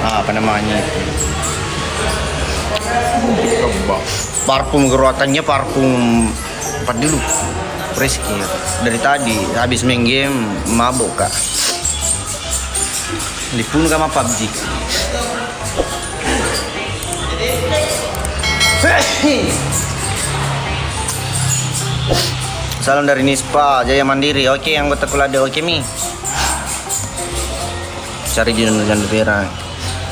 apa namanya itu. Parfum geruatannya parfum apa dulu? Rizky dari tadi habis main game mabuk kak. Dibunuh sama PUBG. Salam dari Nispa Jaya Mandiri. Oke, yang anggota Kulade. Oke mi. Cari janda perang.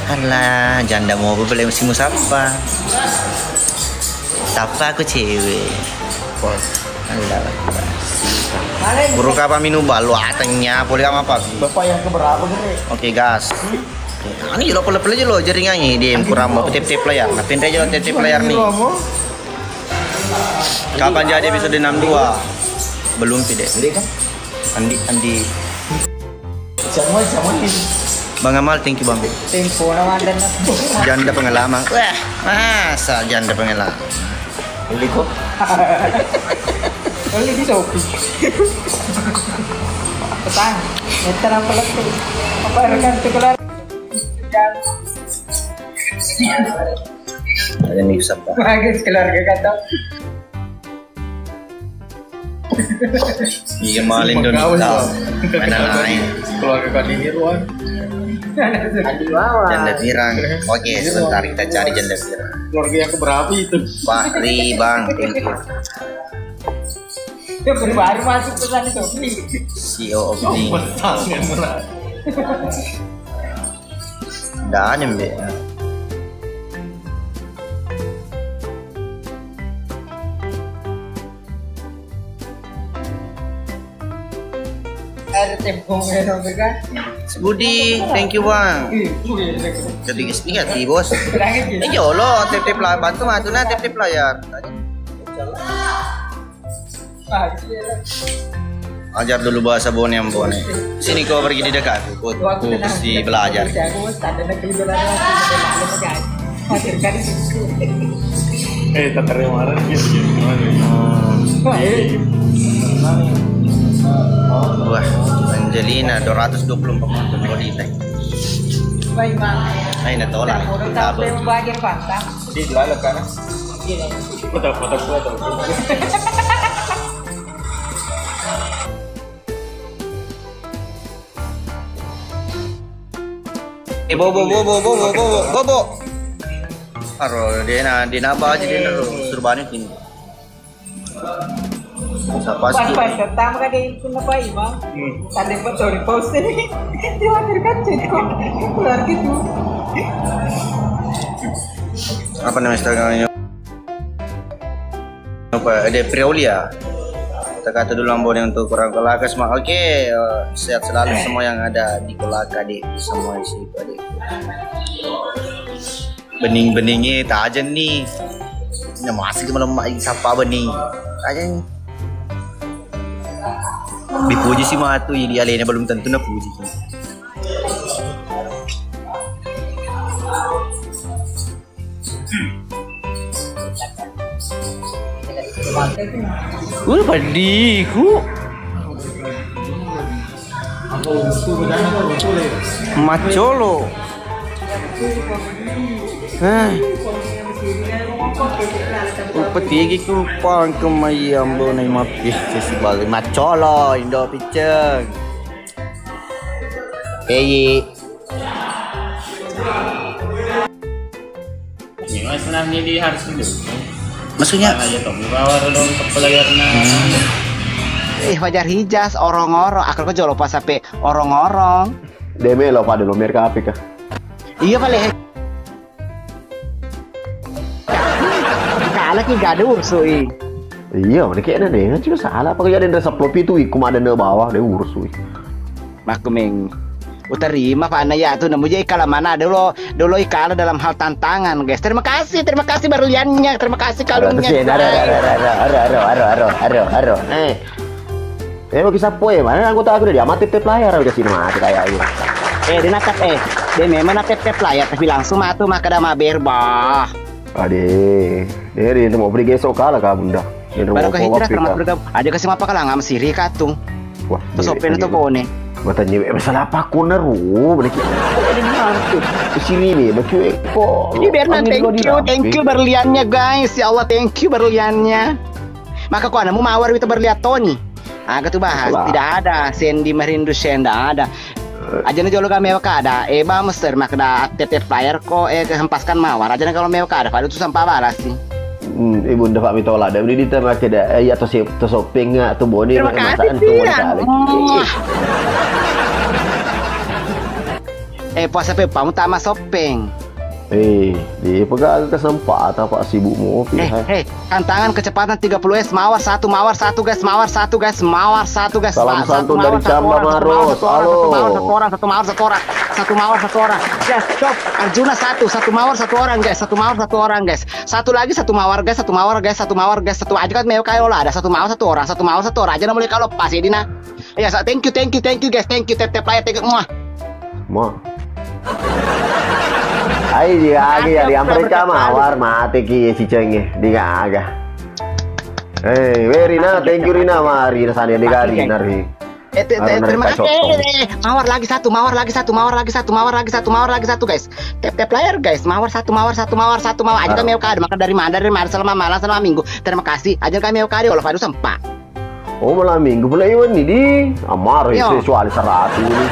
Alah, janda mau beli musim siapa? Siapa aku cewek. Alah. Buruk apa minum balu atengnya boleh apa? Bapak yang keberapa gede? Oke, gas. Ini lo pula aja lo jaringannya di kurang mau tip layar. Nah, pindah aja lo tip layar nih. Kapan jadi episode 62? Belum tidak. Andi. Semua ini. Bang Amal, thank you Bang. Tempo naman dan Janda pengalaman. Wah, masa janda pengalaman. beli kok. Beli di Shopee. Petang, nyetar apa lagi? Apa rekan sekolah? Ada nih siapa? Bagus keluarga kata. Iya malin dong tahu. Mana lain? Keluarga kan ini ruang. Janda pirang. Oke, sebentar kita cari janda pirang. Keluarga yang keberapa itu? Fahri Bang, thank you. Dia baru masuk pesan itu. CEO of the Dan mbak. Ada tempo yang mereka. Budi, thank you Bang. Jadi hati bos. Lo tip lah bantu matu na tip layar. Ajar dulu bahasa Bone yang Bone. Sini kau pergi di dekat. Kau si belajar. Tak terima Wah, Angelina 224 penonton wanita. Baik, Bang. Ay, natolak. Tabo. Bagian pantang. Di lalag ka na. Foto. Bobo. Aro, dia na ba aja dia naro surbanit ini. Siapa sih? Pas pertama kali itu apa Bang? Tadi foto di post ini. Dia terkat kok. Keluar gitu. Apa nama Instagramnya? Apa? Ada Priolia. Kita kata dulu ambon untuk kurang kolaka semua. Oke, sehat selalu semua yang ada di kolaka adik, semua di situ adik. Bening-beningnya tak aja nih. Ini masih malam siapa bening? Aja nih. Dipuji si Matu, jadi alenya belum tentu nak puji. Padiku. Macolo. Upeti ku pang kemayam bo nai mapi si balik macolo Indo Piceng. Mas sebenarnya dia harus dulu. Maksudnya aja toh bawa dulu pelayarnya. Fajar Hijas orang-orang akal ko jolo pas sampai orang-orang. Deme lo pada lo mereka apa kah? Iya paling. Kala ki gaduh sui. Iya, mereka ada deh. Cuma salah. Pokoknya ada sepuluh itu ikum ada di bawah deh urus sui. Makumeng utarima pa na ya tuh namu jay kala mana dulu ikala dalam hal tantangan guys. Terima kasih baruliannya, terima kasih kalungnya. Aro. Mau kisah poe mana anggota aku udah diamati tip layar ke sini mati kayak gitu. Dia nakap dia memang tip layar tapi langsung matu maka dah maber bah. Ade, dia mau beli gesok kalah kah bunda. Baru ke hijrah termasuk bergabung. Ada kasih apa kalah ngam siri katung. Wah, terus open itu kone. Buatan nyewe masalah apa kuneru, begitu. sini nih, baju kok. Ini Bernan, thank you berliannya guys. Ya Allah, thank you berliannya. Maka kok anamu mawar itu berliat Tony. Agak tuh bahas, tidak ada. Sandy merindu Senda ada. Aja nih jolo kami ada. Eba mester makna TT flyer kok kehempaskan mawar. Aja nih kalau mewah ada. Pada tuh sampah balas sih. Ibu ndak Pak Mitola dah beli di tengah ada atau shopping atau boni masakan tuh puasa pepa utama shopping. Di pegang kesempat apa sibukmu? Tantangan kecepatan 30 mawar satu guys, mawar satu guys. Salam santun dari Camba Maros. Halo. Satu mawar satu orang. Guys, stop. Arjuna satu mawar satu orang guys. Satu lagi satu mawar guys. Satu aja kan mewah kayak ada satu mawar satu orang aja mulai kalau pas ya Dina. Ya, thank you guys. Thank you tep player Mau. Ay, dia yang percaya mawar mati ki si cengnya dia agak. Rina, thank you Rina, mari rasanya digari nari. Terima kasih. Mawar lagi satu guys. Tep player guys, mawar satu aja kami ukade maka dari mana selama malam selama minggu. Terima kasih aja kami ukade kalau padu sempak. Oh malam minggu pula iwan nih di amar soal 100 ini.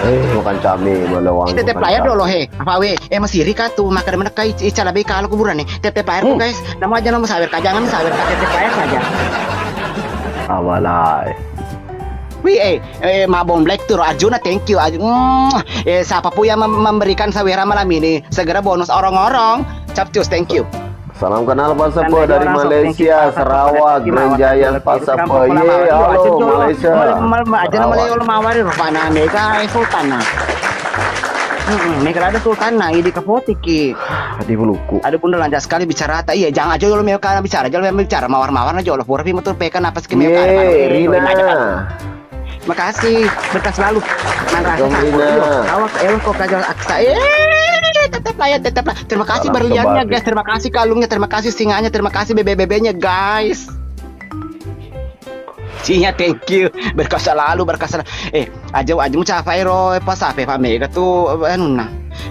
Makan cami melawang. Tep player dulu apa masih Rika tuh maka mana kai icara be kalau kuburan nih. Tep player guys, nama aja nama sawer jangan sawer tep player saja. Awalai. Mabon Black Tour Arjuna, thank you. Siapa pun yang memberikan sawera malam ini segera bonus orang-orang. Capcus, thank you. Salam kenal Pasapo dari Malaysia, Sarawak, Grand Giant Pasapo. Halo Malaysia. Aja namanya kalau mawari rupana mega sultana. Mega ada sultana ini kapotik ki. Adi buluku. Ada pun lancar sekali bicara ta. Iya, jangan aja lo mewah bicara, jangan bicara mawar-mawar aja lo pura motor pekan apa sih mewah. Rina. Makasih, berkas selalu. Awak kok kajal aksa. Tetap lah. Terima kasih berliannya guys, terima kasih kalungnya, terima kasih singanya, terima kasih bebek-bebeknya guys. Cinya thank you, berkas selalu. Aja mu capai pas apa Pak Mega tuh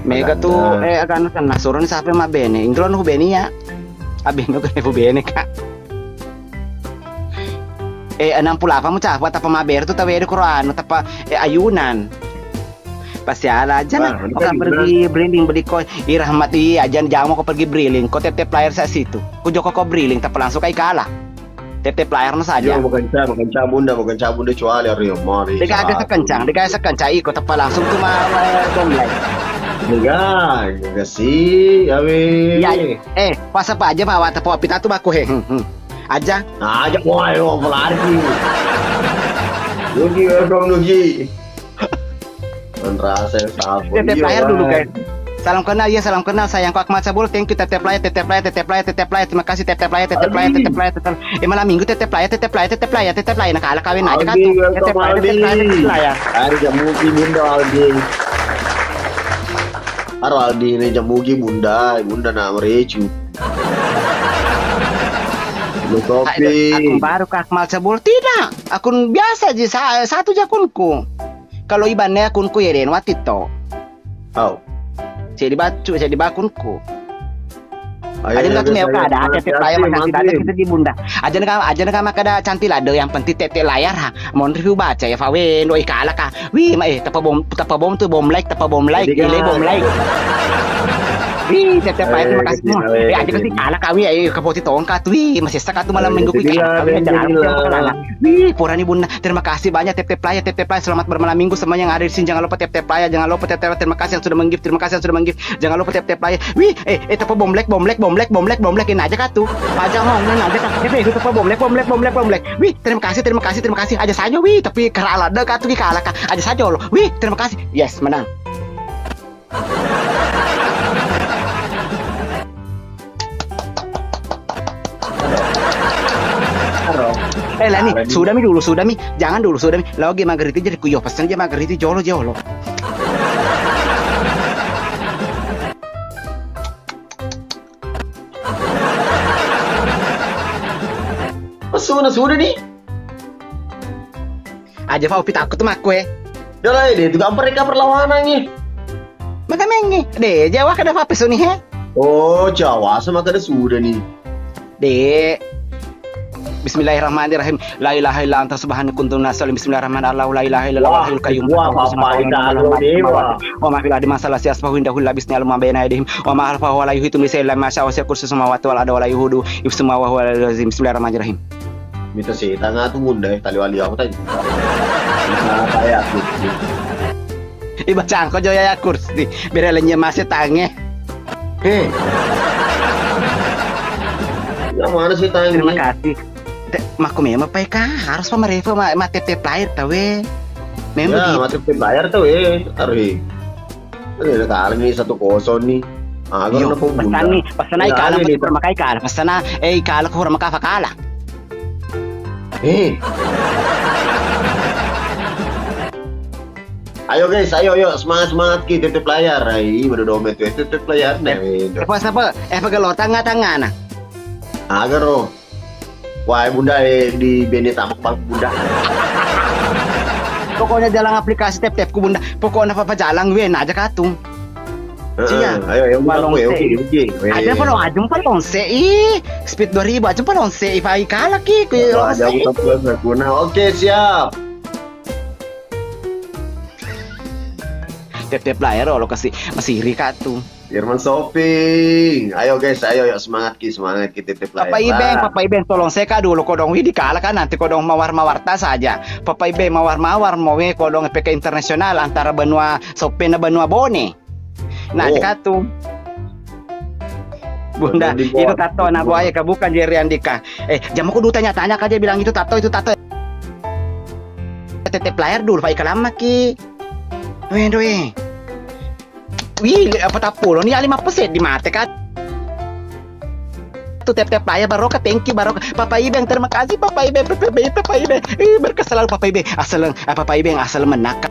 Mega tuh akan suruh sampai mah bene. Ingron ku bene ya. Abeno kan ku bene Kak. 68 mo capa tapa maber tu tawe Quran tapa ayunan pasiala aja nah kok pergi branding beli ko irahmati aja jangan kau pergi brilling kau tep player sa situ ku joko kau brilling tapi langsung kai kalah tep player na saja bukan cabunda cuali Rio Mori agak sekencang ikut tapi langsung tuh domlay enggak sih awe ya pas apa aja bawa tapi pita tuh baku aja mulai lo pelari Nugi merasa sabar tep player dulu guys. Salam kenal sayangku Akmal Sabul, thank you tep player terima kasih tep player malam minggu tep player nakala kawin aja kan tuh tep player hari jamuki bunda Aldi ini jamuki bunda na merecu akun baru ke Akmal Sabul tidak akun biasa aja satu akunku kalau ibannya akunku ya den waktu itu saya dibaca akunku aja nggak tuh mewah ada tete layar masih ada kita di bunda aja nggak ada cantik lado yang penting tete layar mau review baca ya fawen doi kalah kah tapa bom tuh bom like tep player terima kasih semua aja kasih kalah kami kapoti tongkat masih sekat tuh malam minggu purani bunda terima kasih banyak tep player selamat bermalam minggu semua yang ada di sini jangan lupa tep player terima kasih yang sudah menggift jangan lupa tep player tapa bom like ini aja katu aja ngomongin aja itu tapa bom like terima kasih aja saja tapi kalah ada katu kalah aja saja loh terima kasih yes menang. Lah nih, sudah mi, jangan dulu sudah mi. Lagi Margariti jadi kuyo, pesan aja Margariti jolo. Sudah nih. Aja Faupi takut tuh mak gue. Udah lah ini juga mereka perlawanan nih. Magamengi. De, Jawa kada apa nih he? Oh, Jawa sama kada sudah nih. De. Bismillahirrahmanirrahim. La ilaha illa anta subhanaka kuntu nasalim. Bismillahirrahmanirrahim. La ilaha illa anta al qayyum. Wah, apa itu dewa? Wa ma fil ardi masalah siasbahu indahu labisni alma baina aydihim wa ma alfa wa la yuhitu bi shay'in ma syaa wa syaa kursi samawati wal ardi wa la yuhudu yusma wa huwa al-azim. Bismillahirrahmanirrahim. Mita sih, tanga tuh munda tali wali aku tadi. Nah, kayak aku. Iba cangko joya ya kursi. Berelenya masih tange. Yang mana sih tangi? Terima kasih. Maku memang ka harus pemerintah mati player tawe. Memang ya, mati player tawe harus. Ada kali nih 1-0 nih. Agak pesan nih kalah bermakai kalah. Pesan kalah kurang maka kalah. Ayo guys, ayo semangat kita tetep layar. Ai, baru domet tetep layar nih. Apa pagalo tanga-tanga na. Agaro. Wah, bunda di bene tamak bang bunda. Pokoknya jalan aplikasi tep ku bunda. Pokoknya apa jalan gue aja katung. Iya, ayo oke. Ada pa ajum pa lonse speed 2000 ajum pa lonse ipai kalah ki Oke, siap. Tep player lo kasih masih iri katu. Firman Shopping. Ayo guys, ayo semangat kita tip Papa Ibeng tolong seka dulu kodong di kalah kan nanti kodong mawar-mawarta saja. Papa Ibeng mawar-mawar mau kodong PK internasional antara benua Shopping dan benua Bone. Nah, katu. Bunda, itu tato anak buaya bukan Jerry Andika. Jam aku dulu tanya-tanya aja bilang itu tato. Tetep player dulu Pak Ikalama ki. Wih, apa tapulo nih 5% di mate kan? Tuh tep player Baroka, thank you Baroka. Papa Ibeng, terima kasih Papa Ibeng. Berkah selalu Papa Ibeng. Papa Ibeng asal menakar.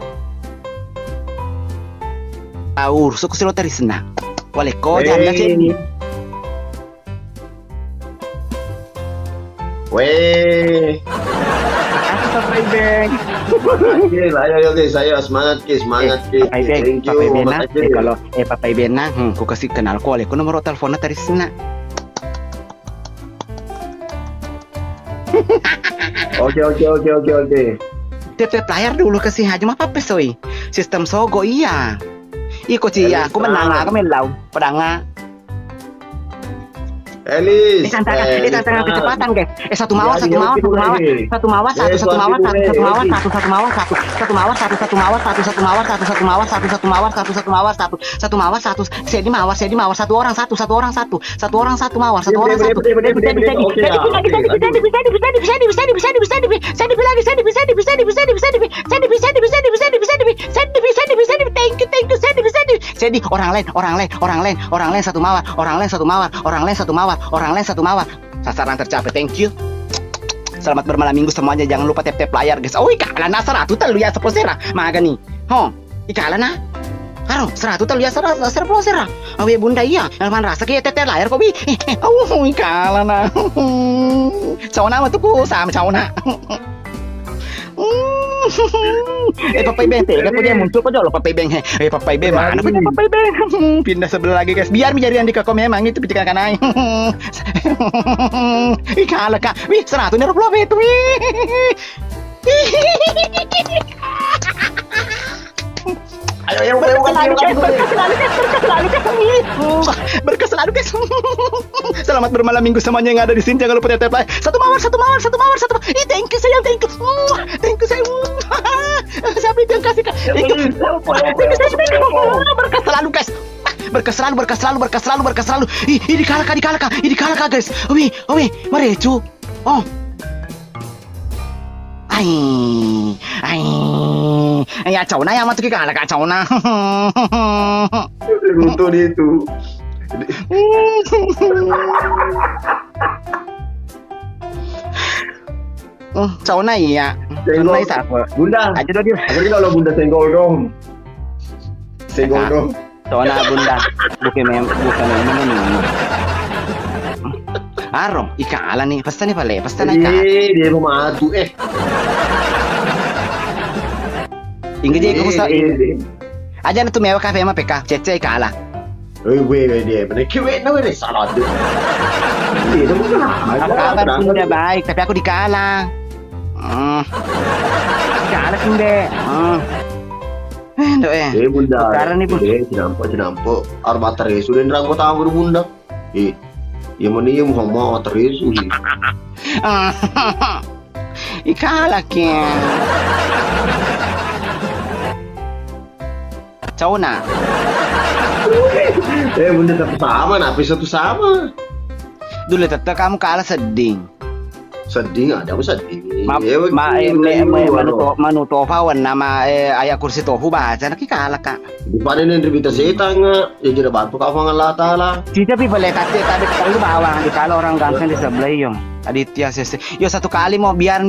Taur, suku silo teri senang. Wale ko jangan sini. Weh. Papa Ibeng. Ayo guys, ayo semangat ki. Thank you. Kalau Papa Ibeng ku kasih kenal ko wale ko nomor teleponnya teri senang. Oke. Tep player dulu kasih aja mah apa soy. Sistem sogo iya. Iko cia, aku menang, aku melau, pedanga. Elis. Tantangan kecepatan guys. Satu mawar. Sedi mawar, satu orang satu mawar. Sedi orang lain satu mawar. Sasaran tercapai, thank you. Selamat bermalam minggu semuanya. Jangan lupa tap layar guys. Oh, ikalan na 100 telu ya sepulsera. Maga nih. Ikalan na. Karo 100 telu ya sepulsera. Awe bunda iya. Alman rasa kayak tap layar kok bi. Ikalan na. Cauna mah tuh ku sama cauna. Papa Ibeng tega kok dia muncul kok jauh Papa Ibeng. Papa Ibeng mana kok Papa Ibeng. Pindah sebelah lagi guys biar menjadi Andika kok memang itu picikan kanai. Kalah kak. Wih 100 nih rupiah itu. Ayo berkah selalu guys. Selamat bermalam minggu semuanya yang ada di sini. Jangan lupa tap like. Satu mawar. Thank you sayang, thank you sayang. Siapa itu yang kasih kak? Berkah selalu guys. Berkah selalu. Ini kalah kak guys. Owi, marecu. Ya cauna yang matu kalah kak cauna. Runtuh itu. Cauna iya. Cauna isa apa? Bunda. Aja dong dia. Apa kalau Bunda senggol dong. Cauna bunda. Bukan memang. Arong, ikaala nih. Pasta nih pale. Pasta na ikaala. Dia mau matu Ingin dia kumusta. Aja na tumewa ka fema peka, cece kalah. Weh dia, bener kiwet na weh salah tu. Dia dah bukan. Kabar Bunda baik, tapi aku dikalah. Kalah Bunda. Dok Bunda. Sekarang nih Bunda. Nampak. Arba terus sudah nerang kau tahu Bunda. Yang mana yang Muhammad terus. Ikalah kya. Cau na. Bunda tapi sama, napi satu sama. Dulu tetap kamu kalah sedih. Sedih ada apa sedih? Manu tofa nama ayah kursi tofu baca nak kalah kak. Di mana ni ribita setan ya jadi bantu kau Allah Taala. Tidak boleh kata tadi kalau bawah di kalau orang ganteng di sebelah yang Aditya sese. Yo satu kali mau biar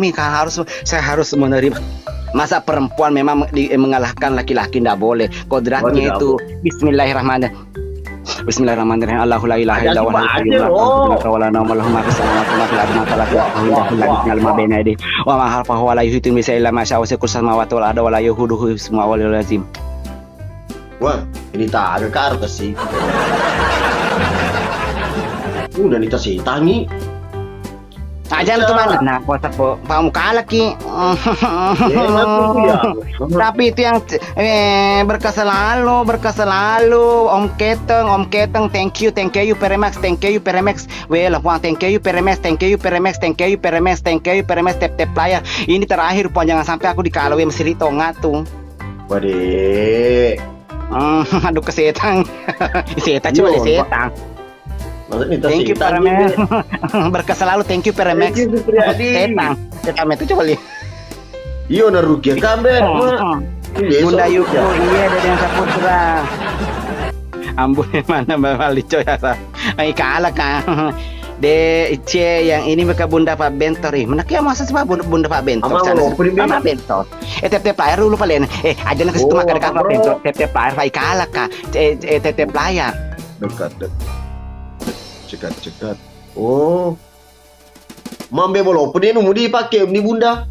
saya harus menerima. Masa perempuan memang mengalahkan laki-laki tidak boleh. Kodratnya itu Bismillahirrahmanirrahim. Bismillahirrahmanirrahim. Allahu la ilaha illa huwa al-hayyul qayyum. Wah, ini tak ada kartu sih. Udah nita sih tangi. Aja tuh mana? Nah, kuasa kamu kalah ki. Tapi itu yang berkas selalu, Om Keteng, thank you Peremax, well, Juan, thank you Peremax, tep player. Ini terakhir pon, jangan sampai aku dikalau ya mesti ditonga tuh. Waduh. Aduh kesetang, coba setang. Thank you Peremax. Berkas selalu thank you Peremax. Setang itu coba lihat. Iyo narugi kambe. Bunda Yuko iya dari yang Saputra. Ambon mana Mbak Malico ya sa. Ay kalah ka. De Ice yang ini mereka Bunda Pak Bentor mana kaya masa sih Bunda Pak Bentor. Mama Bentor. Tep player dulu palen. Aja nak situ makan dekat Pak Bentor. Tep player ay kalah ka. Tep player. Dekat. Cekat. Oh. Mambe bolo pun ini mau dipakai ni Bunda.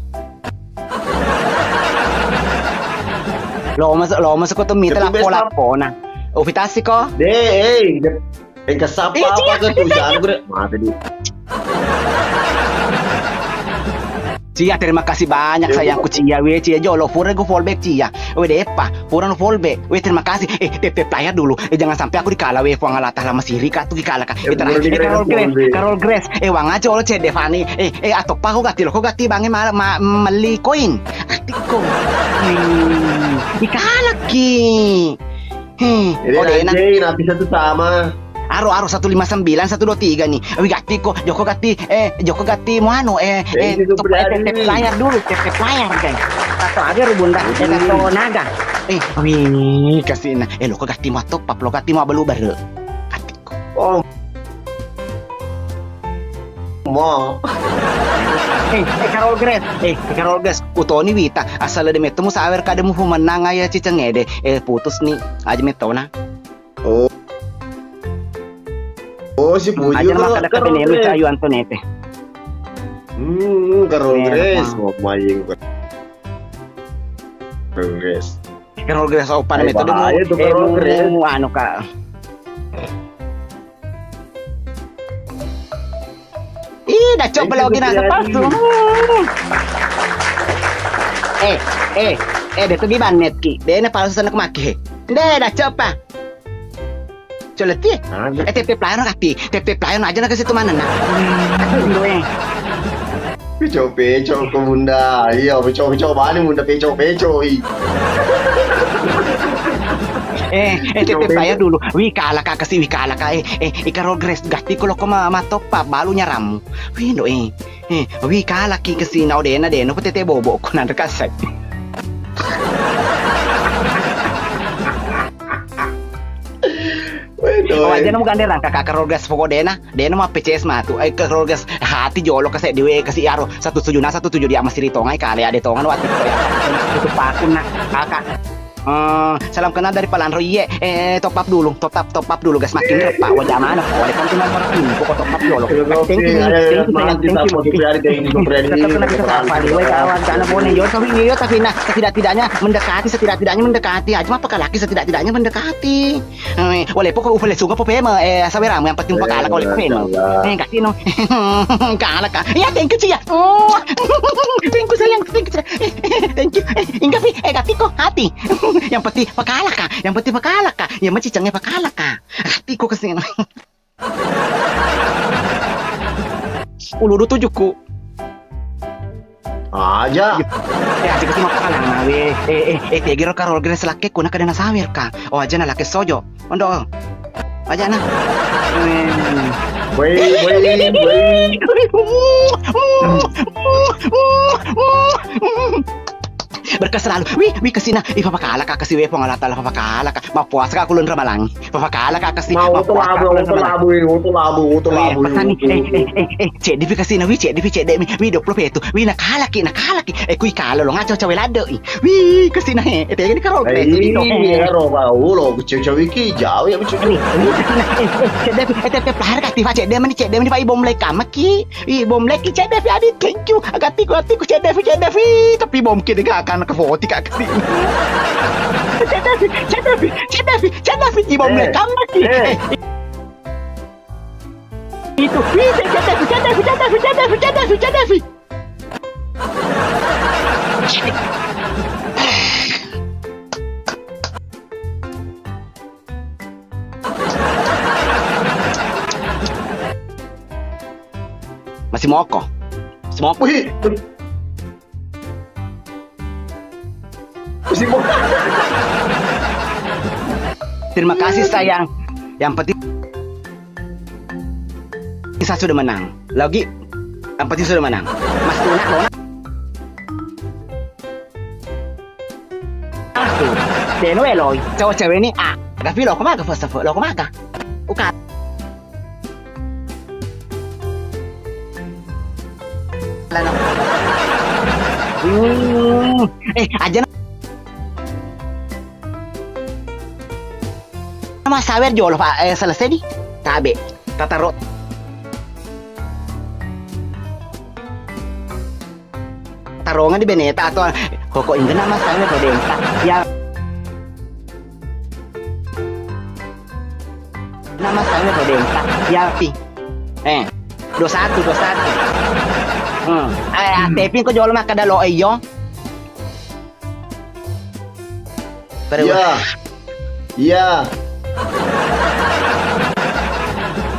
Lo masuk ko tumita lapo na. Ufitasi ko. Kasapa apa ke tu jangan gue. Mata di. Cia, terima kasih banyak sayangku Cia. Cia jolo pura gue fallback Cia. Depa, pura no fallback. Terima kasih. TP player dulu. Jangan sampai aku dikalah fuang alatah lama siri ka tu dikalah ka. Carol Grace. Wang aja lo ce Devani. Atau pa ko gati bange mali koin. Atiko. Dikalah ki. Ini napi satu sama. Aro 159 123 nih. Gati ko Joko Gati Moano TP player dulu TP player kan. Atau aja Bunda atau naga. Wih kasih nah. Lo ko Gati mo top lo Gati mo balu bare. Gati ko. Oh. Mo. Carol Grace. Utoni Wita. Asal de meto mo sa awer kada mo humanang ay cicengede. Putus nih. Aja meto na. Oh si Puyo aja makan dekat Benelu sa Ayu Antonete. Carol Grace. Oh my god. Carol Grace pada metode mo ano ka. Dah coba lagi nasa pasu. Dito di banet ki. Dena palsu sana kumaki. Dah coba. Coleti, TP player aja na kasi tumanan na. Peco ke Bunda, iya peco mana Bunda peco. TP player dulu. Wikala ka. Carol Grace gati ko loko matop pa balunya ramu. No wikala ki kasi na odena ko tete bobo ko na kasay. Aja namo gande lang kakak Carol Gas pokok dena mah PCS mah tuh Carol Gas hati jolo kasih dewe kasih aro 17 dia masih ditongai kali ada tongan wati ko ya itu pakun nak kakak Salam kenal dari Palanro. Iya, top up dulu guys. Makin repak wajah mana? Oleh kan cuma ini pokok top up dulu. Thank you. Tetap kena kita sapa nih, kawan. Karena boleh yo tapi nah setidak-tidaknya mendekati. Aja mah laki setidak-tidaknya mendekati. Oleh pokok ufale suka popema saweramu yang penting pakala oleh popema. Kasih no. Kalah kah? Ya thank you ya. Thank you sayang. Thank you. Ingat kasih kok hati. Yang penting pakala kah? Ya macam cengnya pakala kah? Hati kok kesini. Ulu tujuku. Aja. Ya, jika cuma pakala ngawe. Tegero karol gres laki kuna kadena sawer kah? Oh aja na laki sojo. Ondo. Aja na. Wait. Berkas selalu. Wih kesina. Papakala kah kasih wepo ngalatala papakala kah. Mapuas ka kulun ramalang. Papakala kah kasih. Mau to labu. Pasani. Cek divi kasina. Cek demi. 20 petu. Nakalaki. Kui kalo lo ngaco cawe lado. Kesina Ete ini karol kres. Karo bau lo cewi ki jauh ya bicu. Cek devi. Ete pelahar aktif. Cek demi pak ibom lek kamaki. Ibom lek cek devi adi. Thank you. Agatiku cek devi. Tapi bom kini gak akan ke foto kak kesini. Cek Devi, ibom lekam lagi. Itu, Cek Devi. Masih moko. Wih. Terima kasih sayang. Yang penting saya sudah menang. Lagi yang penting sudah menang. Mas Luna. Denueloy. Cewek-cewek ini tapi lo kemana first of all? Lo kemana? Bukan. Aja nama sawer jolo pak selesai nih tabe tataro tarongan di beneta atau koko ingin nama sawer rodenta ya nama sawer rodenta ya pi 21 Tepin ko jolo makadalo ayo. Iya.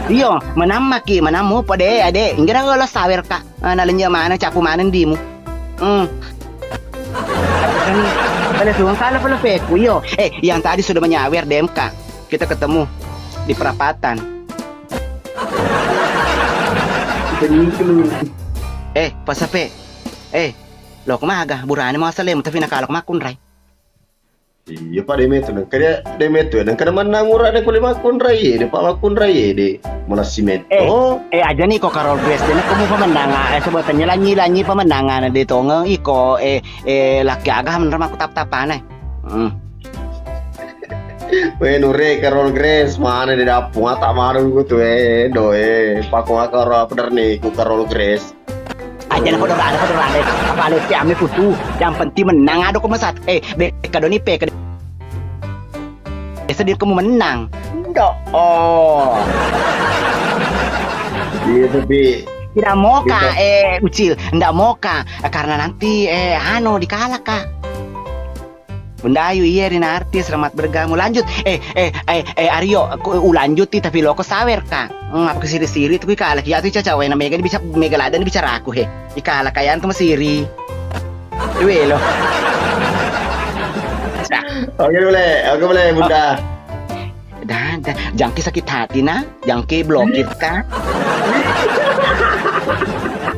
Iyo, manamu pade ade. Ingira lo sawer ka. Nalanya mana capu mana dimu. Pada suang kala pala peku yo. Yang tadi sudah menyawer DMK. Kita ketemu di perapatan. Pasape. Lo kumaga burane mo salem tapi nakalok makun ray. Iya pak demeto nang kada demeto nang kada manang ura de kuli makun ray de pa makun ray de mana simeto. Aja nih kok karol dress de nak kamu pemandangan sebutannya lanyi pemandangan de tonga iko laki agah menerima aku tap-tapan Nure karol grace mana de dapung tak maru gitu paku akar pedar nih ku karol grace. Aja na podorada apa lesi ame putu yang penting menang ado ko masat kado ni pe sedir kamu menang iya tapi tidak mau kak ucil ndak mau kak karena nanti dikalah kak Bundayu iya Rina artis selamat bergamu lanjut Aryo lanjut tapi lo ko sawer kak apa kesiri-siri tuh kalah ya tuh caca na mega bisa megaladan bicara aku ikalah kayaan ke mesiri duwe lo oke boleh bunda dah jangki sakit hati na jangki blokir kak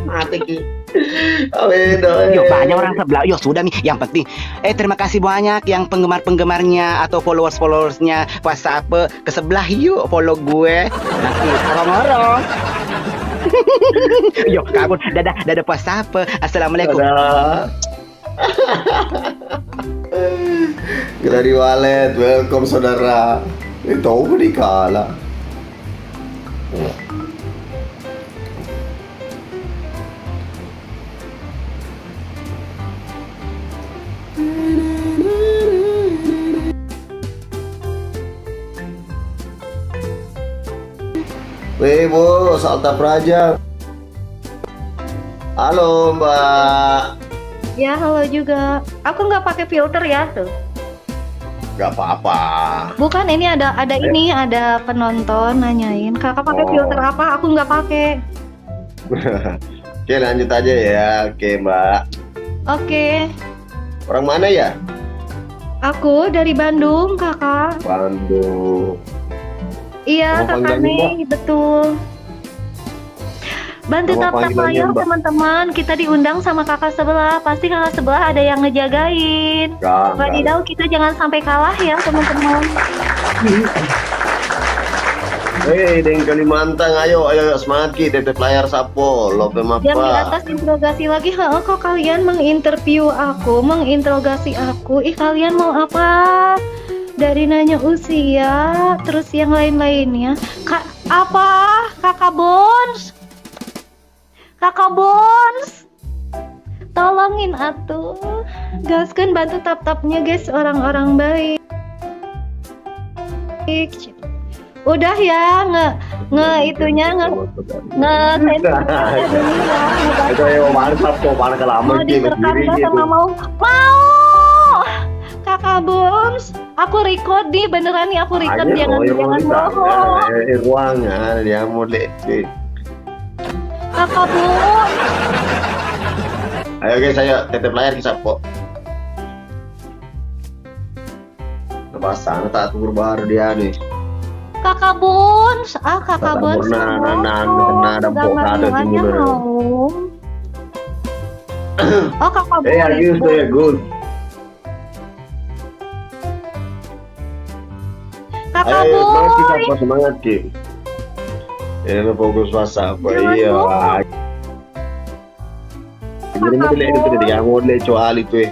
mati ki Yo banyak orang sebelah. Yo sudah nih. Yang penting terima kasih banyak yang penggemar-penggemarnya atau followers-followersnya WhatsApp ke sebelah yuk follow gue. Nanti orang-orang. Yo kabur. Dadah WhatsApp. Assalamualaikum. Dari Walet, welcome saudara. Tahu di kalah. Weh bos, Alta Praja. Halo Mbak. Ya, halo juga. Aku nggak pakai filter ya tuh. Gak apa-apa. Bukan, ini ada ini ada penonton nanyain, kakak pakai Oh. filter apa? Aku nggak pakai. Oke lanjut aja ya. Oke Mbak. Oke, Orang mana ya? aku dari Bandung, kakak. Bandung. Iya, Nama kakak panggilannya, nih, betul. Bantu Nama tap-tap panggilannya, layar Mbak. teman-teman. Kita diundang sama kakak sebelah. Pasti kakak sebelah ada yang ngejagain. Enggak. Wadidaw, kita jangan sampai kalah ya teman-teman. Hei, Deng Kalimantan, ayo semangat ki, tetep layar sapo, lope Yang di mapa. atas interogasi lagi, kok kalian menginterview aku, menginterogasi aku. Ih, kalian mau apa? Dari nanya usia, terus yang lain-lainnya. Kak, apa? Kakak Bons? Kakak Bons? Tolongin atuh. Gaskeun, bantu tap-tapnya guys, orang-orang baik. Udah ya, itunya sensornya dulu ya. Itu ayo mantap kok, mana kelama Mau ki direkam berdiri nggak gitu. sama mau kakak Boms, aku record nih, beneran nih aku record, jangan bohong. Ruangan dia mau lihat. Kakak Boms, Ayo guys, ayo tetep layar ki sapo. Pasang tak tukur baru dia nih. kakak Boms, kakak Boms, ada bokado timur. Oh, kakak Boms. Agus tuh ya good. Kakak Ayo semangat ki Boms, sapo, semangat ki. Ini fokus WhatsApp. Jangan Iya. bohong. Jadi mau lihat itu dia yang mau lihat soal itu.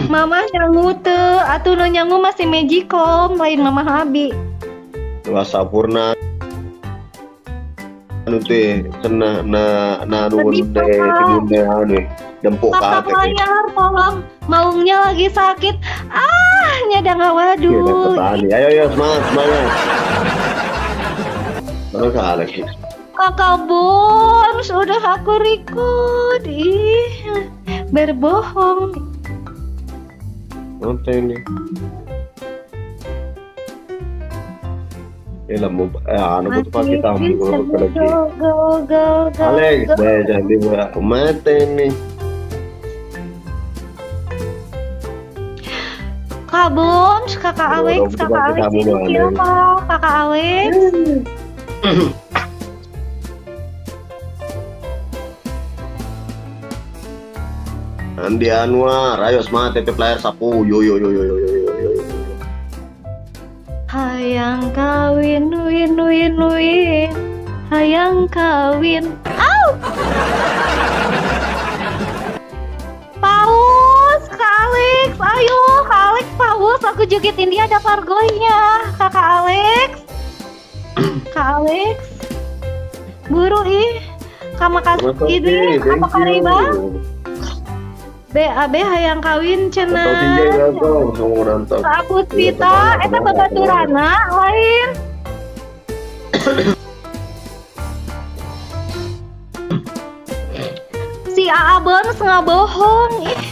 mama nyangu teu, atuh nu nyangu masih magicom, lain mama Habi. Wasapurna anu teh cenah na nuwun Sedih, teh Kakak. tidurnya anu dempuk Kakak ka teh. layar, tolong, maungnya lagi sakit. Nyadang waduh. Petani. Ayo semangat. Terus kalah ki. Kakak Bons, udah aku record. Ih, berbohong. Nonton ini. Anu butuh pakai tamu lagi. Go. Alex, deh jangan dibuat mate nih. Kak Bons, kakak Oh, Alex, udah kakak pakai Alex tamu ini doang, siapa? Kakak Alex. Andi Anwar, ayo semangat tetep layar sapu. Yo. Hayang kawin, win. Hayang kawin. Paus, Kak Alex, ayo Kak Alex, Paus, aku jogetin dia, ada pargoynya. Kakak Alex, Kak Alex, buru kamu kasih ini, apa kariba? BAB hayang kawin cenah. Kak Puspita, eta babaturana lain. Si AA Bons ngabohong ih.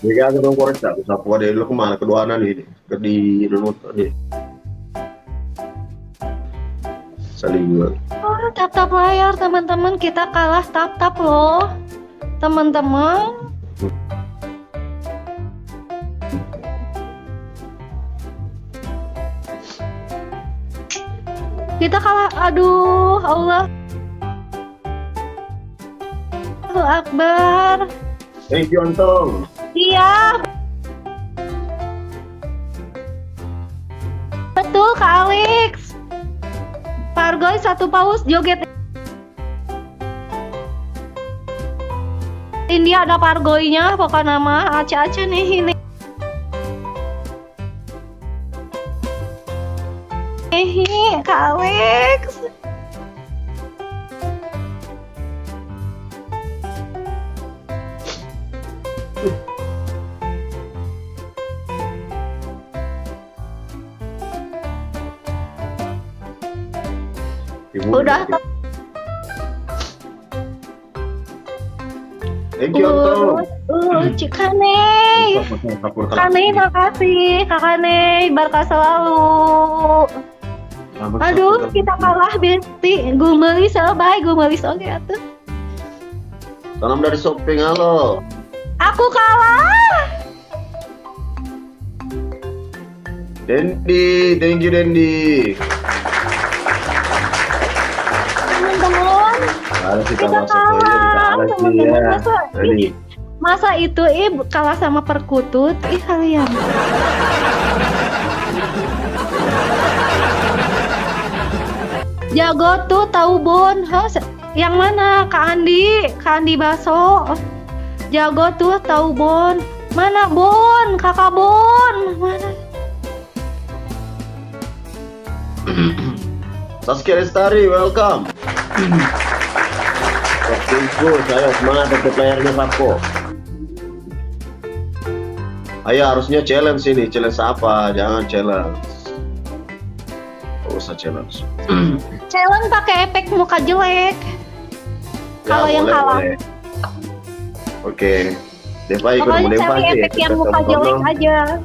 Jika aku dong korek tak, sapu ada lu kemana keduaan nih, ke di remote nih. Saling Oh, tap-tap layar teman-teman, kita kalah tap-tap loh. Teman-teman. Kita kalah, aduh, Allah. Allahu Akbar. Thank you Antong. Iya. Betul Kak Alex. Pargoy satu paus joget. Ini ada pargoinya, pokoknya nama aca-aca nih ini. Kak Alex. Udah. Thank you, Anto. Cikanei. Kanei, makasih. Kakanei, barka selalu. Aduh, kita kalah Besti. Gumelis, bye. Gumelis, oke atuh. Salam dari shopping, halo. Aku kalah. Dendi, thank you Dendi. Teman-teman, kita kalah. Teman-teman, masa itu kalah sama perkutut? Kalian. Jago tuh tahu Bon, yang mana Kak Andi Baso. Jago tuh tahu Bon, mana Bon, kakak Bon, mana? Saskia Lestari, welcome. Tunggu, saya semangat untuk playernya Sapo. Ayo harusnya challenge ini, challenge apa? Jangan challenge. Gak usah challenge. Challenge pakai efek muka jelek. Kalau yang kalah. Boleh. Oke. Deva ikut Pokoknya Deva cari sih. efek yang muka jelek aja.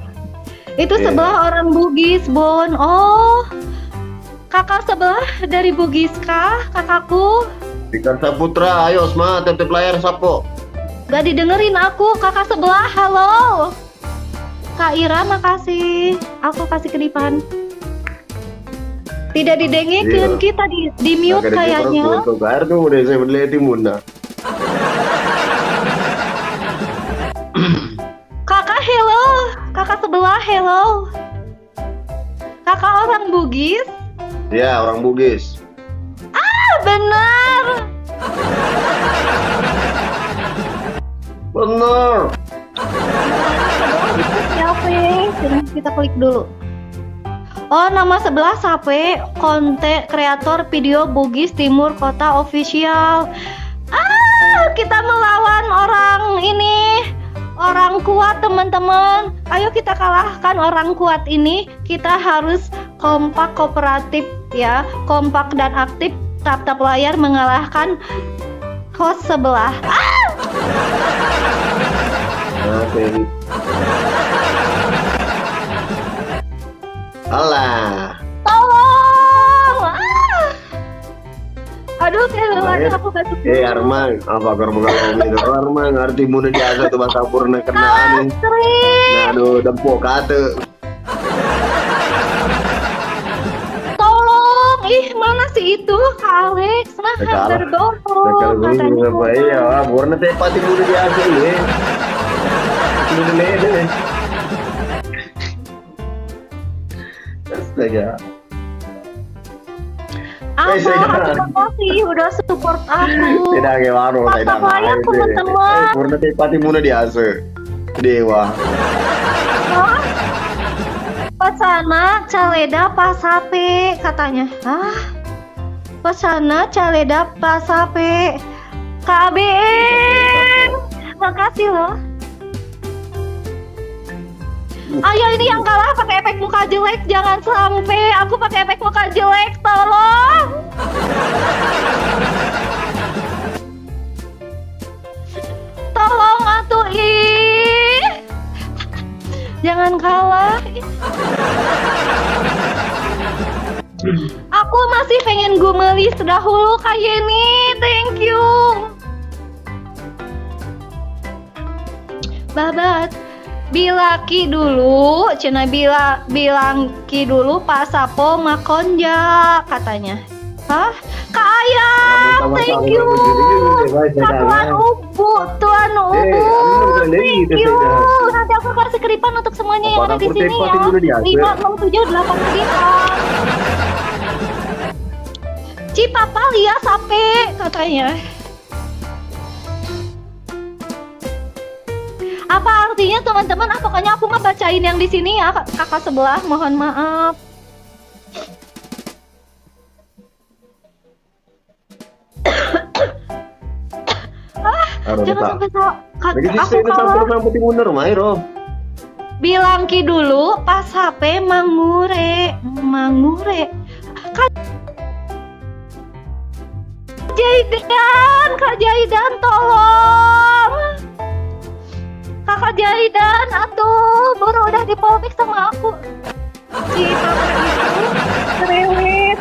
Itu Oke. sebelah orang Bugis, Bon. Oh, kakak sebelah dari Bugis kah, kakakku? Dikar Saputra, ayo semangat tetep layar Sapo. Gak didengerin aku, kakak sebelah. Halo, Kak Ira, makasih. Aku kasih kedipan. Tidak didengerin, Iya. kita di mute kayaknya. Untuk air tuh udah saya beli di Munda. Kakak hello, kakak sebelah hello. Kakak orang Bugis? Ya orang Bugis. Benar. Bener. Siapa? Kita klik dulu. Oh, nama sebelah Sape, konten kreator video Bugis Timur Kota Official. Kita melawan orang ini, orang kuat teman-teman. Ayo kita kalahkan orang kuat ini. Kita harus kompak, kooperatif ya, kompak dan aktif. Tap-tap layar mengalahkan host sebelah. Oke. Alah. Tolong! Aduh, kayak aku gak suka. Arman, apa kabar kalau Arman arti muna jasa tuh bahasa purna kenaan nih. Sering. Aduh, dempok kate. Tolong, mana sih itu Kak Alex? Nah, berdorong katanya. Iya, purna teh pati muna jasa ya. Muna lede. Astaga. Terima kasih udah support aku. Tidak kayak warung, Mantap layar teman-teman. Purna teh pati muna diase. Dewa. Pesana Caleda Pasape katanya. Pesana Caleda Pasape. KBN. Makasih loh. Ayo ini yang kalah pakai efek muka jelek, jangan sampai aku pakai efek muka jelek, tolong. Tolong atuh jangan kalah. Aku masih pengen gumelis dahulu Kak Yeni, thank you. Babat. Bilaki dulu, cina bilang ki dulu Pak Sapo makonja katanya. Hah? Kak Ayam, thank you. Tuan Ubu, Tuan Ubu, thank you. Nanti aku kasih keripan untuk semuanya yang ada di sini ya. 5, 6, 7, 8 keripan. Cipapa lihat sape katanya. Apa artinya teman-teman? Ah, pokoknya aku mah bacain yang di sini ya, kakak sebelah. Mohon maaf. Jangan sampai salah. Aku kalau yang penting bener, Mairo. bilang ki dulu pas HP mangure. Kak Jaidan tolong. Kakak Jaidan, atuh, baru udah dipolmik sama aku. Si kakak itu cerewet,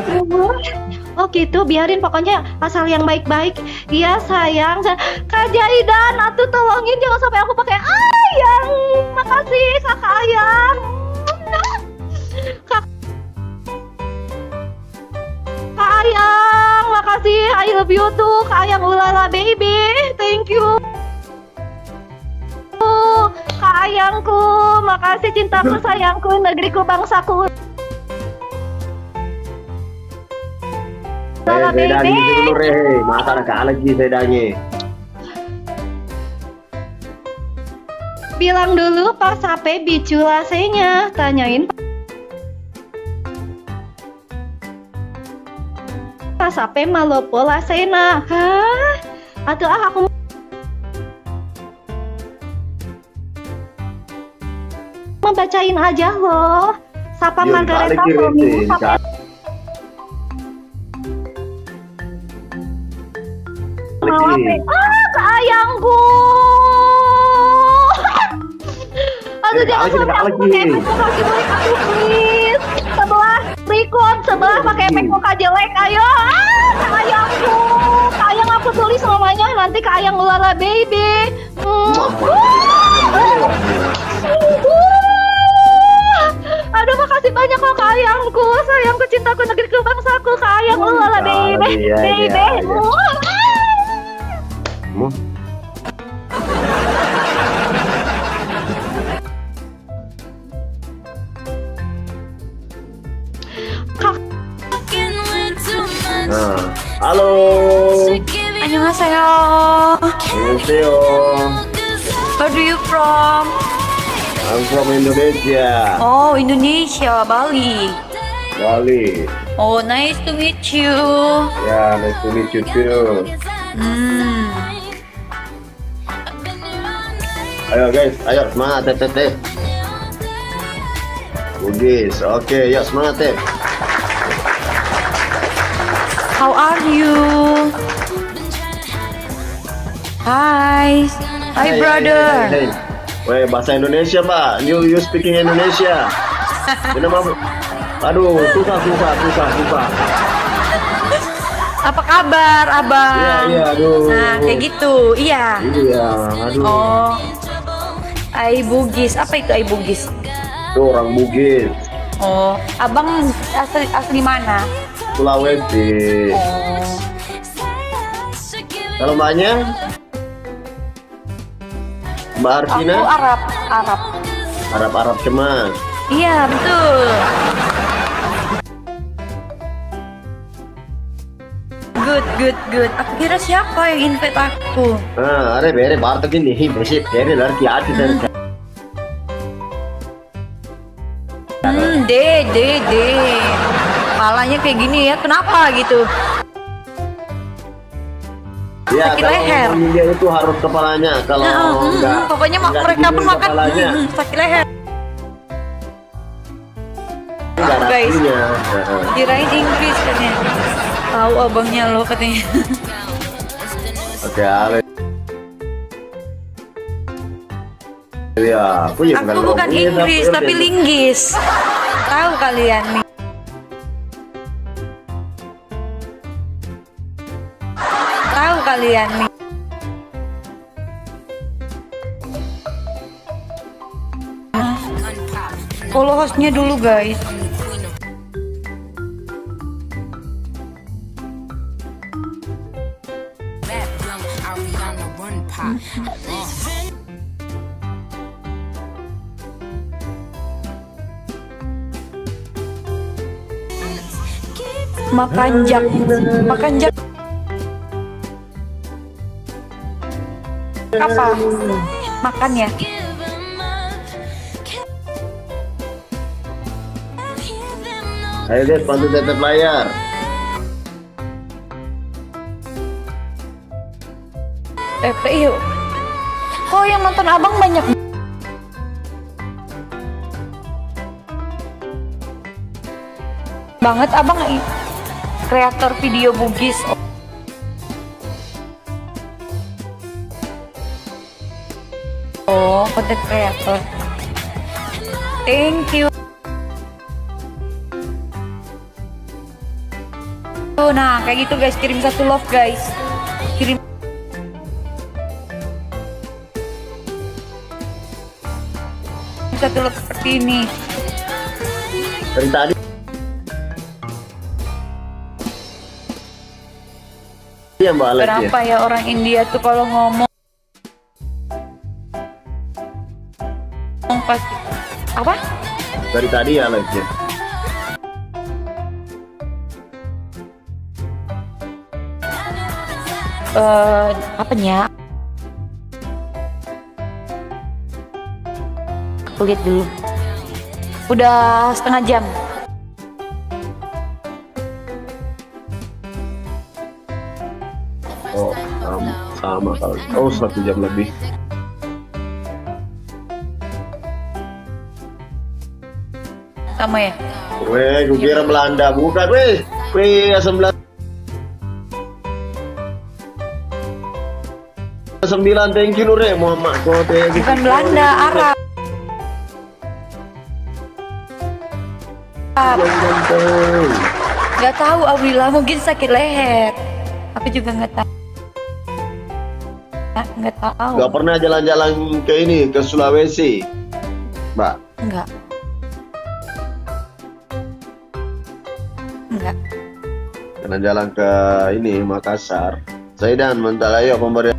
oh gitu, biarin pokoknya asal yang baik-baik. Iya sayang, Kak Jaidan, atuh tolongin jangan sampai aku pakai ayang. Makasih kakak ayang. Kak Ayang, makasih, I love you tuh Kak Ayang ulala baby, thank you. Kak Ayangku, makasih cintaku sayangku, negeriku bangsaku. Ulala baby. Masa ada lagi bedanya. Bilang dulu pas HP bicu lasenya, tanyain pas HP malopo lasena. Hah? Atuh aku membacain aja loh. Sapa Margareta Romi. Kak Ayangku. Aduh jangan sampai aku pakai efek muka jelek, aku please. Sebelah pakai efek muka jelek, ayo. Kak Ayangku. Kak Ayang aku tulis namanya, nanti Kak Ayang ulala baby. Aduh makasih banyak kok Kak Ayangku, sayangku, cintaku, negeriku, bangsaku, Kak Ayang ulala baby. Halo. Annyeonghaseyo. Annyeonghaseyo. Where do you from? I'm from Indonesia. Oh, Indonesia, Bali. Bali. Oh, nice to meet you. Ya, nice to meet you too. Ayo guys, ayo semangat teh. Bugis, oke, yuk semangat teh. How are you? Hi. Hi, brother. Hey. Weh, bahasa Indonesia, Pak. You speaking Indonesia. Kenapa? Aduh, susah. Apa kabar, Abang? Iya, aduh. Nah, kayak gitu. Iya. Iya, aduh. Oh. Ai Bugis. Apa itu Ai Bugis? Itu orang Bugis. Oh, Abang asli mana? Sulawesi. Oh. Kalau mbaknya? Mbak Arsina? Aku Arab. Arab cemas. Iya, betul. Good. Aku kira siapa yang invite aku? Nah, bere Bartek ini besip bere lagi hati dari. De. Palanya kayak gini ya, kenapa gitu? Ya, sakit leher. Dia itu harus kepalanya. Kalau enggak, pokoknya mereka pun makan sakit leher. Guys, kirain Inggris katanya. Tahu abangnya lo katanya. Oke, Ale. Ya, aku bukan Inggris tapi linggis. Tahu kalian nih. Follow hostnya dulu guys. Makan jak. Apa? Makan ya? Ayo guys, bantu tetep layar. Yuk. Kok yang nonton abang banyak banget abang kreator video Bugis. Oh, content creator. Thank you. Nah, kayak gitu guys, kirim satu love guys. Kirim satu love seperti ini. Dari tadi ya Mbak Alex Berapa ya orang India tuh kalau ngomong pasti apa? Dari tadi ya Alex ya. Apanya? Aku lihat dulu. Udah setengah jam. Oh, sama kali. Oh, 1 jam lebih. Sama ya? Weh, gue kira Belanda, bukan weh. Weh, asam Belanda. 9, thank you Nure, Muhammad Kote. Bukan Belanda, Arab. Gak tahu Aurila, mungkin sakit leher. Aku juga nggak tahu. Nggak tahu. Gak pernah jalan-jalan ke ini, ke Sulawesi, Mbak? Enggak. Jalan-jalan ke ini Makassar. Zaidan, mental ayo pemberian.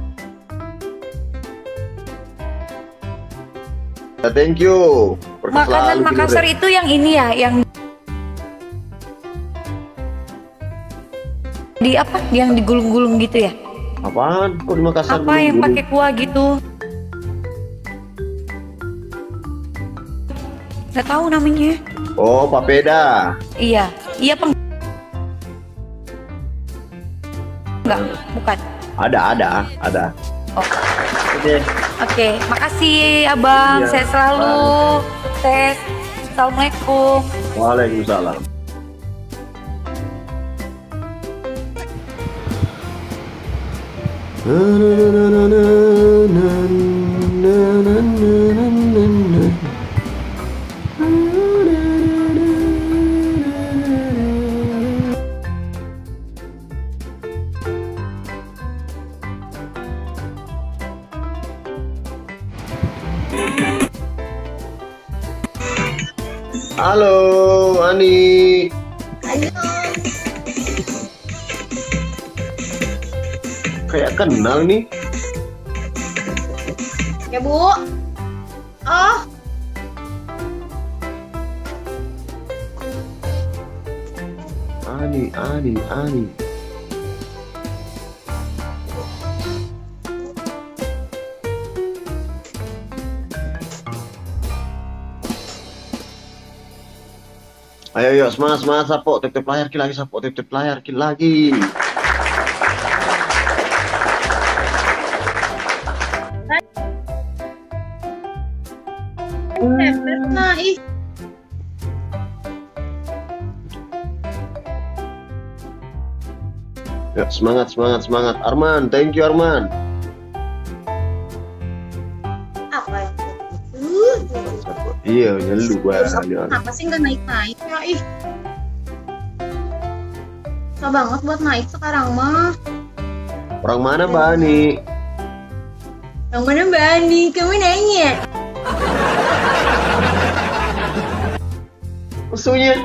Thank you. Makanan Makassar itu yang ini ya, yang di apa? Yang digulung-gulung gitu ya? Apaan? Kok di Makassar? Apa yang pakai kuah gitu? Nggak tahu namanya. Oh, papeda. Iya, iya peng. Enggak, bukan. Ada. Oh. Oke, makasih abang. Iya. Saya selalu sukses. Assalamualaikum. Waalaikumsalam. Halo, Ani. Kayak kenal nih. Ya Bu. Oh. Ani. Ayo semangat sapok tip layar lagi sapok tip layar lagi. Nah, ih. Ya, semangat. Arman, thank you Arman. Apa itu? Iya, nyelu gua. Kenapa sih nggak naik-naik ya? Ih. Susah banget buat naik sekarang mah. Orang mana Mbak Ani? Yang mana Mbak Ani? Kamu nanya? Musuhnya.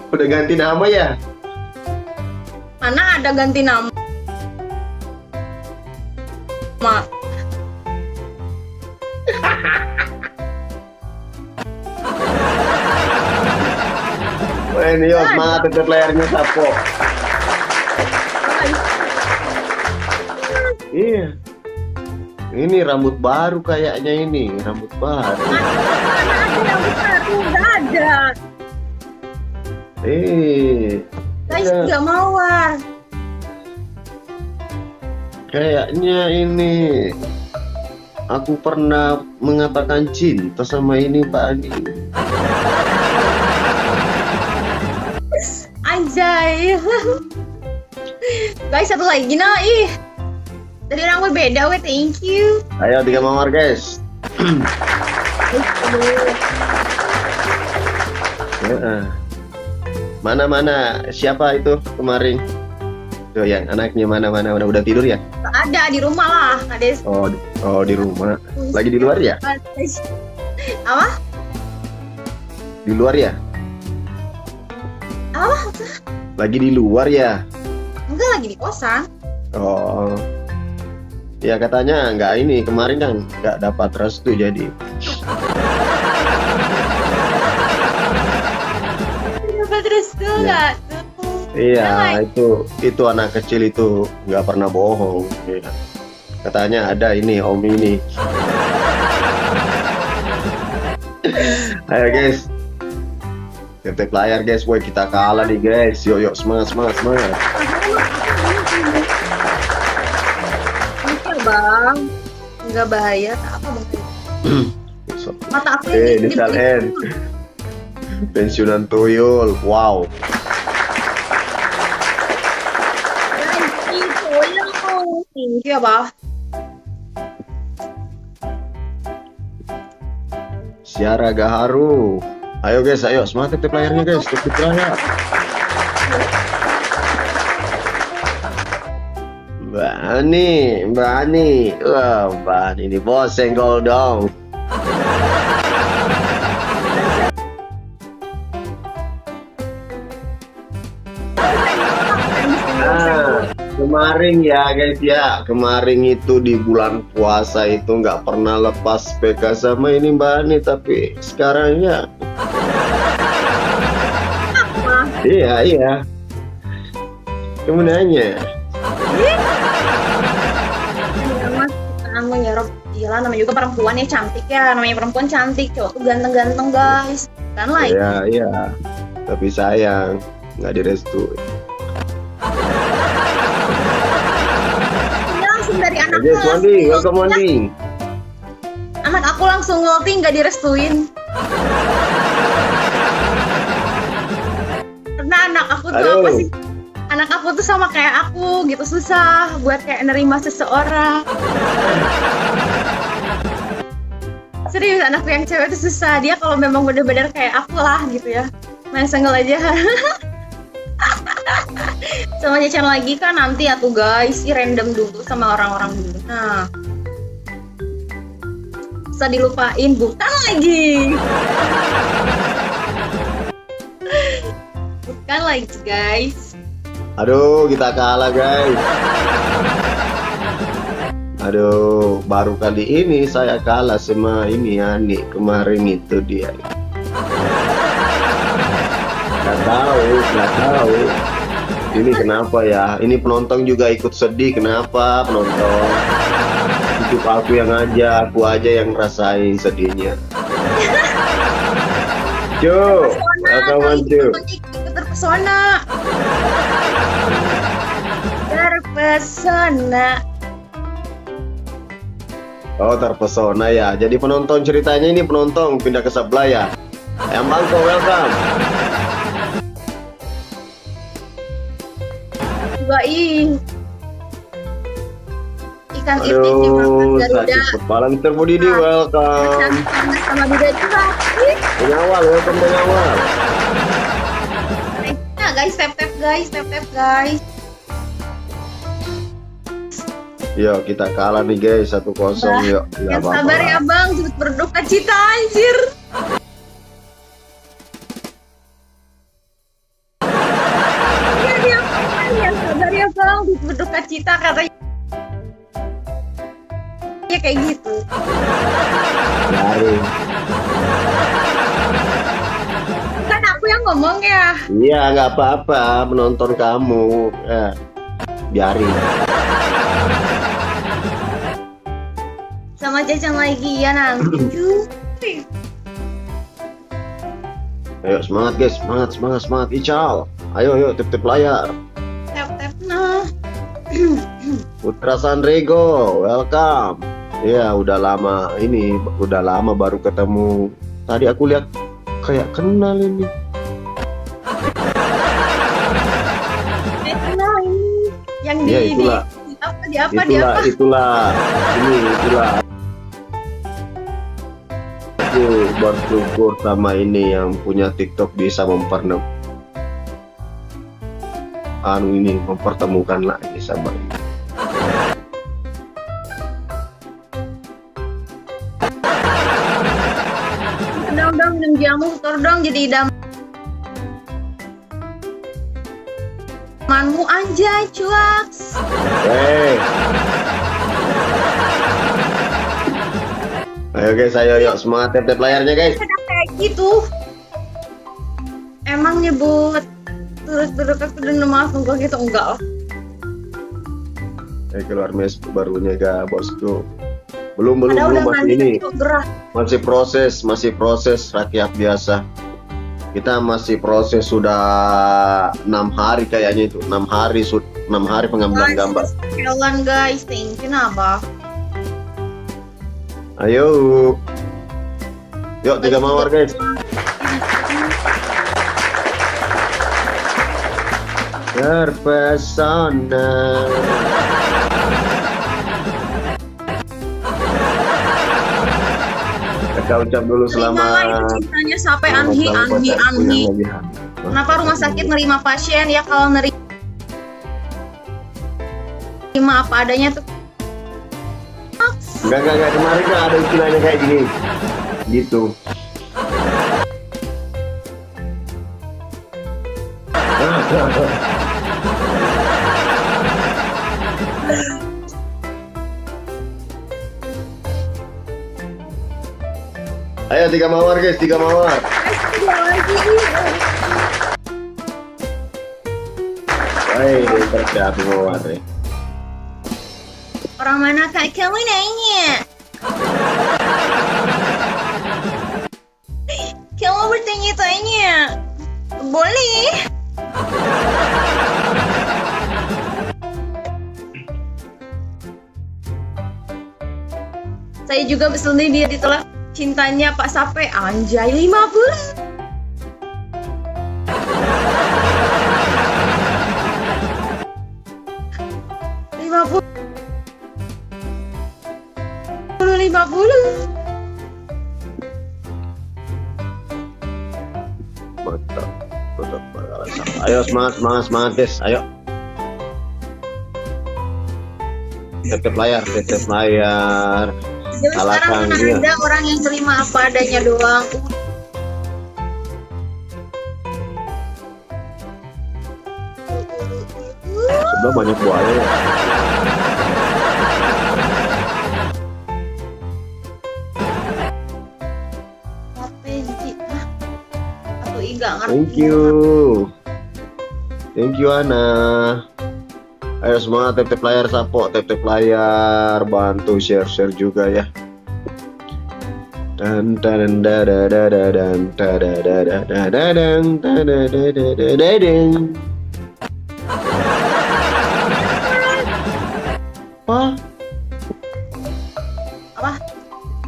Udah ganti nama ya? Mana ada ganti nama? Wah ini yo semangat tetep layarnya sapo. Iya. Ini rambut baru kayaknya ini, rambut baru. Mana ada rambut baru, nggak ada. Iya. Guys, nggak mau ah. Kayaknya ini aku pernah mengatakan cinta sama ini Pak Adi. Anjay. Guys, satu lagi nah, ih. Tadi rambut beda, weh, thank you. Ayo 3 mawar guys. Mana siapa itu kemarin? Tuh yang anaknya mana udah tidur ya? Nggak ada di rumah lah, Kades. Oh di rumah. Lagi di luar ya? Apa? Di luar ya? Apa? Lagi di luar ya? Enggak, lagi di kosan. Oh. Ya katanya nggak ini kemarin kan nggak dapat restu jadi. Dapat restu nggak tuh? Iya itu anak kecil itu nggak pernah bohong. Ya. Katanya ada ini om ini. Ayo guys. Tep layar guys, boy kita kalah nih guys. Yuk semangat. Bang, nggak bahaya apa bang? Mata aku ini kalian pensiunan tuyul, wow. Thank you bang. Siara Gaharu, ayo guys, ayo semangat tip layarnya guys, tip layar. Mbak Ani, wah Mbak Ani ini bos senggol dong. Kemarin ya guys ya, kemarin itu di bulan puasa itu nggak pernah lepas PK sama ini Mbak Ani, tapi sekarang ya. Iya. Kemudiannya. Ya Rob, gila namanya juga perempuan ya cantik ya, namanya perempuan cantik, cowok tuh ganteng-ganteng guys, kan like. Iya, tapi sayang nggak direstui. Ini langsung dari anak Yes, Mondi, welcome Mondi. Anak aku langsung ngulti nggak direstuin. Karena anak aku tuh apa sih? Anak aku tuh sama kayak aku gitu, susah buat kayak nerima seseorang. Serius, anakku yang cewek tuh susah. Dia kalau memang bener-bener kayak aku lah gitu ya, main single aja. Sama Cecan lagi kan nanti ya tuh guys, random dulu sama orang-orang dulu. Nah, bisa dilupain bukan lagi. Bukan lagi guys. Aduh, kita kalah guys. Aduh, baru kali ini saya kalah sama ini Ani. Kemarin itu dia. Gak tahu. Ini kenapa ya? Ini penonton juga ikut sedih. Kenapa penonton? Itu aku yang aku aja yang ngerasain sedihnya. Cu, welcome Cu. Terpesona. Oh terpesona ya. Jadi penonton ceritanya ini penonton pindah ke sebelah ya. Yang Bangko welcome. Juga ikan itik Aduh, dimakan Garuda. sakit kepala Mr. Budidi welcome. Sama Garuda juga. Pengawal welcome pengawal. Nah guys, tap guys. Yuk kita kalah nih guys 1-0 yuk. Yang sabar ya bang, terus berduka cita anjir. Yang sabar ya bang, terus berduka cita katanya. Ya kayak gitu. Biarin. Kan aku yang ngomong ya. Iya nggak apa-apa penonton kamu. Biarin. sama Ceceng lagi ya nanti. Cuy. Ayo semangat guys, semangat Ical. Ayo tip layar. Tap nah. Putra Sandrego, welcome. Ya udah lama baru ketemu. Tadi aku lihat kayak kenal ini. Kenal ini yang Ya itulah. di apa? Itulah. Aku bersyukur sama ini yang punya TikTok bisa mempertemukan lagi sama ini. Dong minum jamu setor dong jadi idamanmu aja cuaks. Ayo guys, ayo semangat tap layarnya guys. Kayak gitu. Emang nyebut terus aku udah maaf enggak gitu enggak lah. Keluar mes barunya gak bosku. Belum masih ini. Gerah. Masih proses rakyat biasa. Kita masih proses sudah 6 hari kayaknya itu. 6 hari pengambilan gambar. Jalan guys, thank you nabah. Ayo. Yuk 3 mawar guys. Terpesona. Kita ucap dulu selamat. Cintanya sampai Anhi. Kenapa rumah sakit nerima pasien ya? Kalau nerima apa adanya tuh. Enggak kemarin kan ada istilahnya kayak gini. Gitu. Ayo 3 mawar guys, 3 mawar. Ayo tersiap mawar ya. Orang mana kak kamu nanya? Kamu bertanya-tanya. Boleh. Saya juga bersedih dia ditolak cintanya Pak Sape. Anjay 50. Mantap. Ayo semangat guys, ayo. Tetep layar. Jadi sekarang ada orang yang terima apa adanya doang. Sudah banyak buaya ya. Thank you Ana. Ayo semua tap layar sapo, tap layar, bantu share juga ya. Dan apa?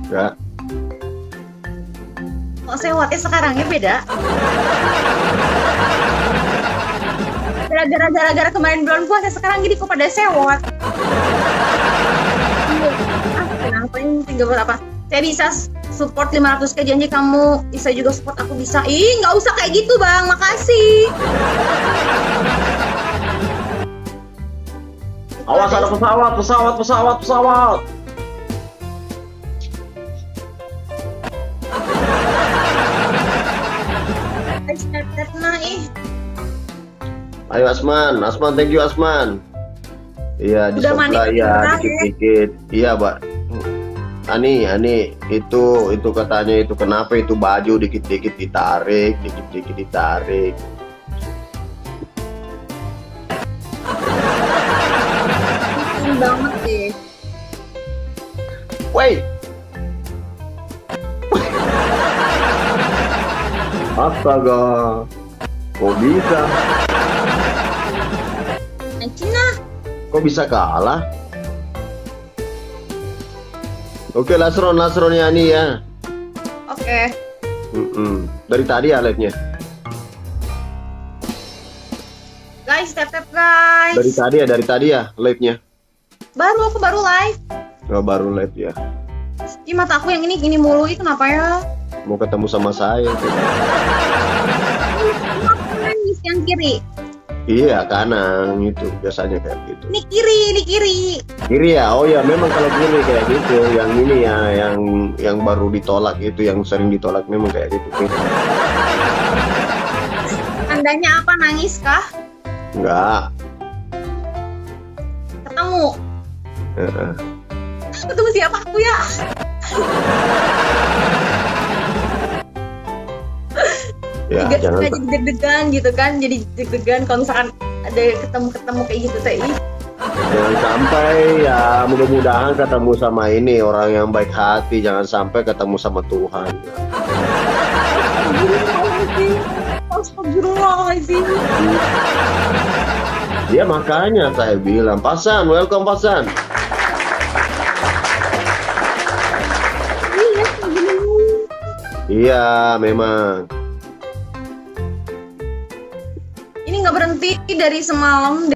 Enggak. Kok sewotnya sekarangnya beda? Gara-gara kemarin bulan puasa sekarang jadi kok pada sewot. Kenapa ini tinggal buat apa? Saya bisa support 500k, janji kamu bisa juga support aku bisa. Ih, nggak usah kayak gitu bang, makasih. Awas ada pesawat. Ayo Asman, thank you Asman. Iya di sebelah ya dikit-dikit. Iya Mbak. Ani itu katanya itu kenapa itu baju dikit-dikit ditarik. Banget deh. Woi, Astaga, kok bisa? Cina. Kok bisa kalah? Oke, Lasron ya nih ya. Oke. Dari tadi ya live-nya. Guys, tap guys. Dari tadi ya live-nya. Aku baru live. Oh, baru live ya. Ih, mata aku yang ini mulu, kenapa ya? Mau ketemu sama saya. Nangis yang kiri. Iya, kanan itu biasanya kayak gitu. Ini kiri. Kiri ya, oh ya memang kalau kiri kayak gitu. Yang ini ya, yang baru ditolak itu, yang sering ditolak memang kayak gitu. Tandanya apa, nangis kah? Enggak. Ketemu. Ketemu siapa aku ya? Ya, Juga jangan jadi deg-degan gitu kan, jadi deg-degan kalau misalkan ada ketemu kayak gitu teh. Jangan sampai ya, mudah-mudahan ketemu sama ini orang yang baik hati, jangan sampai ketemu sama Tuhan. Astagfirullahaladzim. Ya makanya saya bilang, Pasan, welcome Pasan. Iya, memang. Ini nggak berhenti dari semalam.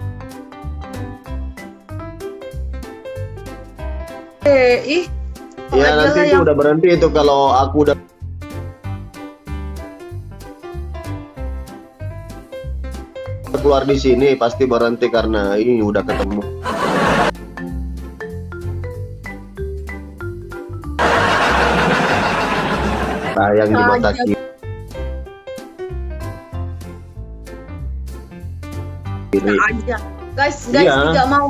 Ya nanti itu udah berhenti itu kalau aku udah keluar di sini pasti berhenti karena ini udah ketemu. Sayang di mata kiri. Aja. Guys, Iya. tidak mau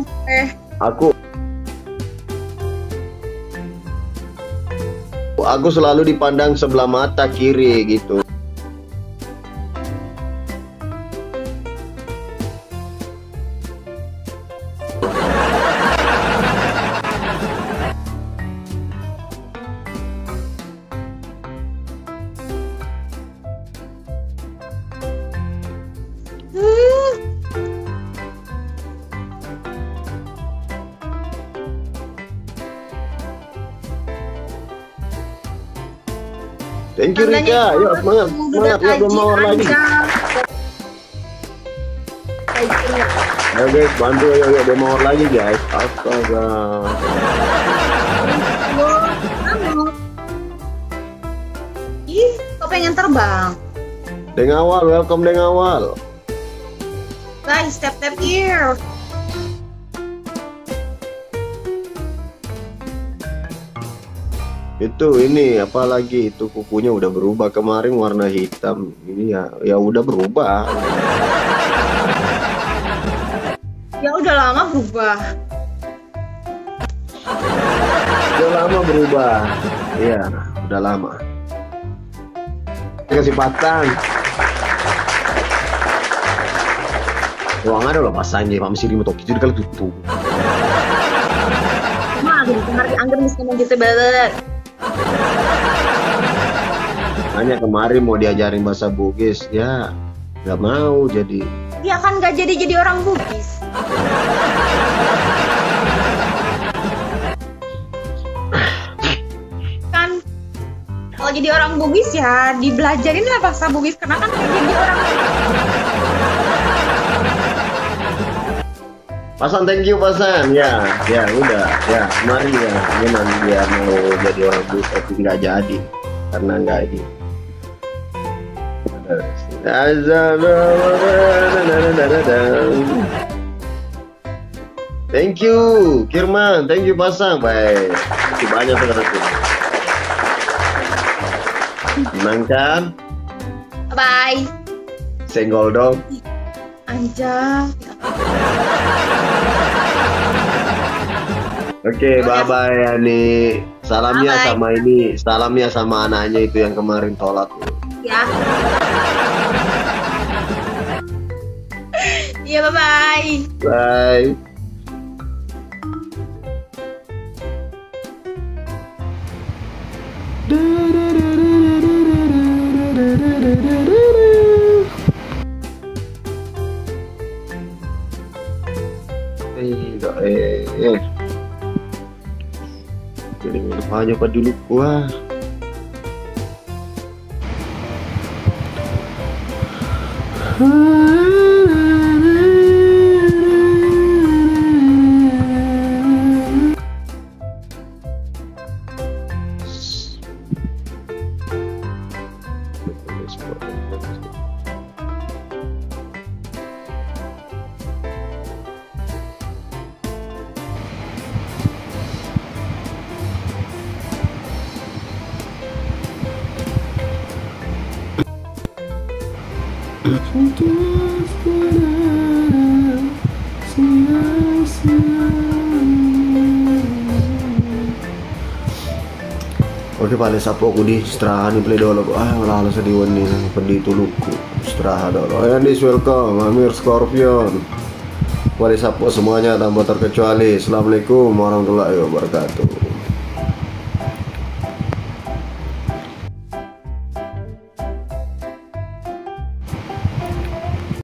Aku selalu dipandang sebelah mata kiri gitu. Thank you Rika, yuk semangat, yuk 2 hour lagi. Ayo guys, bantu yuk 2 hour lagi guys. Astaga. Ih, kok pengen terbang? Deng awal, welcome Deng awal. Guys, tap here. Itu ini apalagi itu kukunya udah berubah, kemarin warna hitam, ini ya udah berubah. Ya udah lama berubah. Udah lama berubah. Iya, udah lama. Kasih pasang. Ruangan udah pasangnya, Pak Mesir mau toki jadi kalau tutup. Mah, kemarin anggar bisa ngomong gitu banget. Hanya kemarin mau diajarin bahasa Bugis, ya nggak mau jadi. Dia kan nggak jadi orang Bugis. Kan kalau jadi orang Bugis ya dibelajarin lah bahasa Bugis karena kan kayak jadi orang. Pasan, thank you Pasan. Ya udah, ya kemarin ya memang dia mau jadi orang Bugis tapi nggak jadi karena nggak ini. Thank you Kirman, thank you Pasang, baik. Terima kasih banyak teman-teman. Menang kan? Bye. Senggol dong. Anja. Oke, bye-bye Yani. Salamnya Bye-bye. sama ini, salamnya sama anaknya itu yang kemarin tolak. Ya. Iya, bye-bye. Bye. Da da da da da da da da da da da. Ini minum aja Pak dulu wah. Oke Pak sapo aku di istirahat nih play dulu lalu sedih nih pedih tuluku istirahat dulu. Andis welcome Amir Scorpion Wali sapo semuanya tanpa terkecuali. Assalamualaikum warahmatullahi wabarakatuh.